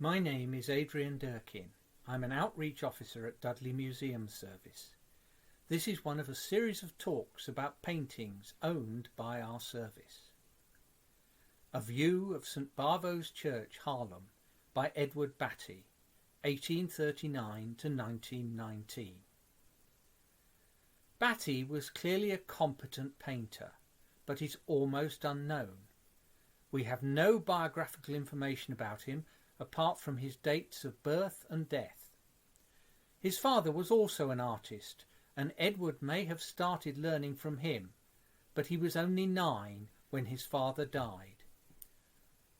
My name is Adrian Durkin. I'm an outreach officer at Dudley Museum Service. This is one of a series of talks about paintings owned by our service. A View of St Bavo's Church, Haarlem, by Edward Batty, 1839 to 1919. Batty was clearly a competent painter, but is almost unknown. We have no biographical information about him apart from his dates of birth and death. His father was also an artist, and Edward may have started learning from him, but he was only 9 when his father died.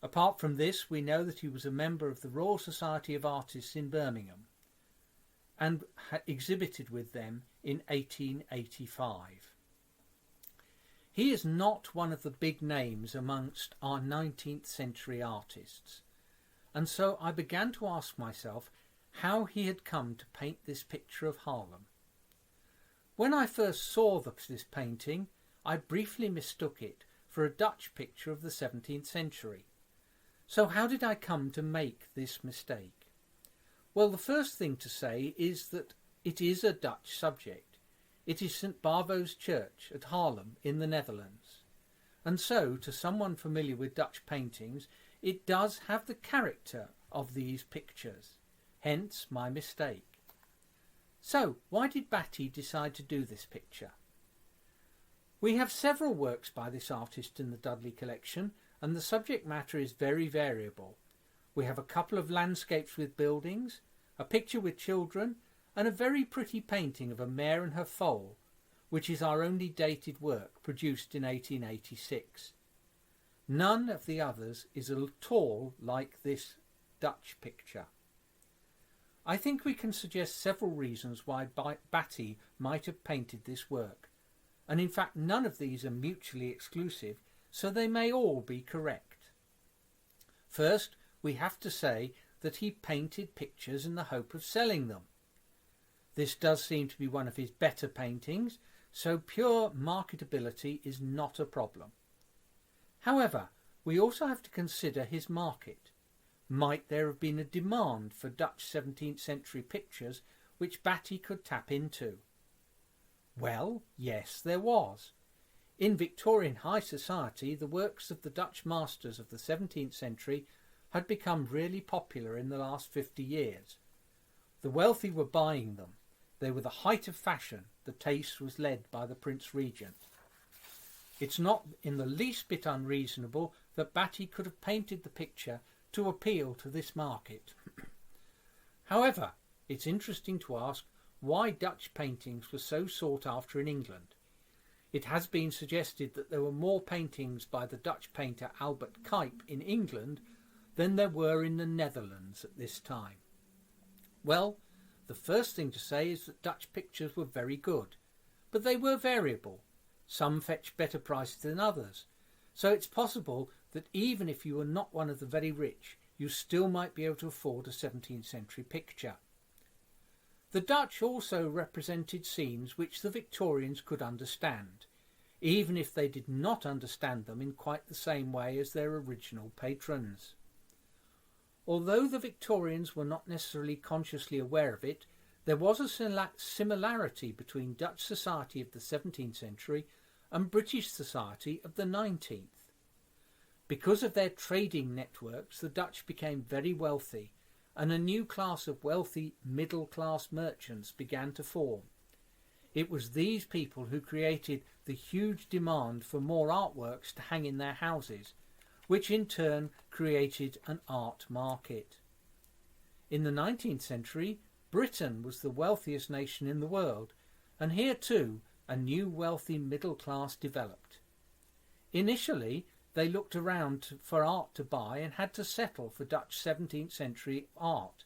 Apart from this, we know that he was a member of the Royal Society of Artists in Birmingham and exhibited with them in 1885. He is not one of the big names amongst our 19th century artists, and so I began to ask myself how he had come to paint this picture of Haarlem. When I first saw this painting, I briefly mistook it for a Dutch picture of the 17th century. So how did I come to make this mistake? Well, the first thing to say is that it is a Dutch subject. It is St Bavo's Church at Haarlem in the Netherlands. And so, to someone familiar with Dutch paintings, it does have the character of these pictures. Hence my mistake. So, why did Batty decide to do this picture? We have several works by this artist in the Dudley collection, and the subject matter is very variable. We have a couple of landscapes with buildings, a picture with children, and a very pretty painting of a mare and her foal, which is our only dated work, produced in 1886. None of the others is at all like this Dutch picture. I think we can suggest several reasons why Batty might have painted this work, and in fact none of these are mutually exclusive, so they may all be correct. First, we have to say that he painted pictures in the hope of selling them. This does seem to be one of his better paintings, so pure marketability is not a problem. However, we also have to consider his market. Might there have been a demand for Dutch 17th century pictures which Batty could tap into? Well, yes, there was. In Victorian high society, the works of the Dutch masters of the 17th century had become really popular in the last 50 years. The wealthy were buying them. They were the height of fashion. The taste was led by the Prince Regent. It's not in the least bit unreasonable that Batty could have painted the picture to appeal to this market. However, it's interesting to ask why Dutch paintings were so sought after in England. It has been suggested that there were more paintings by the Dutch painter Albert Cuyp in England than there were in the Netherlands at this time. Well, the first thing to say is that Dutch pictures were very good, but they were variable. Some fetched better prices than others, so it's possible that even if you were not one of the very rich, you still might be able to afford a 17th century picture. The Dutch also represented scenes which the Victorians could understand, even if they did not understand them in quite the same way as their original patrons. Although the Victorians were not necessarily consciously aware of it, there was a similarity between Dutch society of the 17th century and British society of the 19th. Because of their trading networks, the Dutch became very wealthy, and a new class of wealthy middle-class merchants began to form. It was these people who created the huge demand for more artworks to hang in their houses, which in turn created an art market. In the 19th century, Britain was the wealthiest nation in the world, and here too a new wealthy middle class developed. Initially, they looked around for art to buy and had to settle for Dutch 17th century art.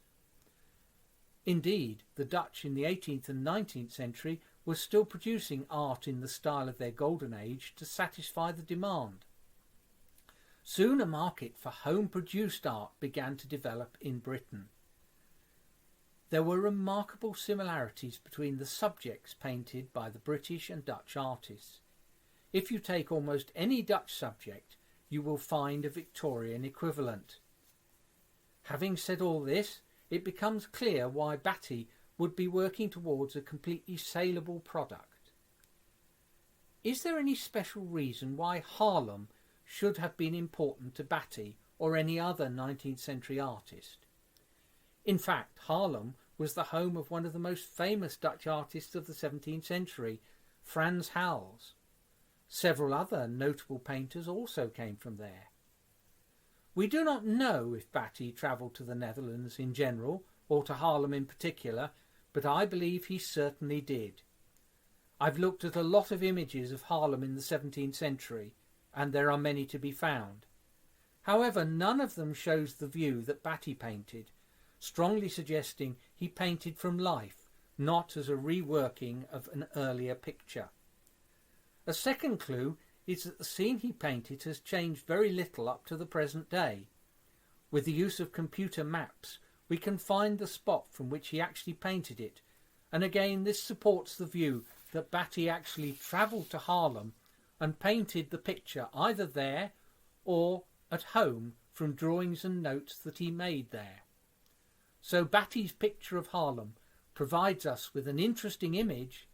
Indeed, the Dutch in the 18th and 19th century were still producing art in the style of their golden age to satisfy the demand. Soon a market for home-produced art began to develop in Britain. There were remarkable similarities between the subjects painted by the British and Dutch artists. If you take almost any Dutch subject, you will find a Victorian equivalent. Having said all this, it becomes clear why Batty would be working towards a completely saleable product. Is there any special reason why Haarlem should have been important to Batty or any other 19th century artist? In fact, Haarlem was the home of one of the most famous Dutch artists of the 17th century, Frans Hals. Several other notable painters also came from there. We do not know if Batty travelled to the Netherlands in general or to Haarlem in particular, but I believe he certainly did. I've looked at a lot of images of Haarlem in the 17th century, and there are many to be found. However, none of them shows the view that Batty painted, strongly suggesting he painted from life, not as a reworking of an earlier picture. A second clue is that the scene he painted has changed very little up to the present day. With the use of computer maps, we can find the spot from which he actually painted it, and again this supports the view that Batty actually travelled to Haarlem and painted the picture either there or at home from drawings and notes that he made there. So Batty's picture of Haarlem provides us with an interesting image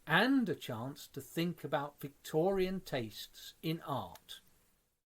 and a chance to think about Victorian tastes in art.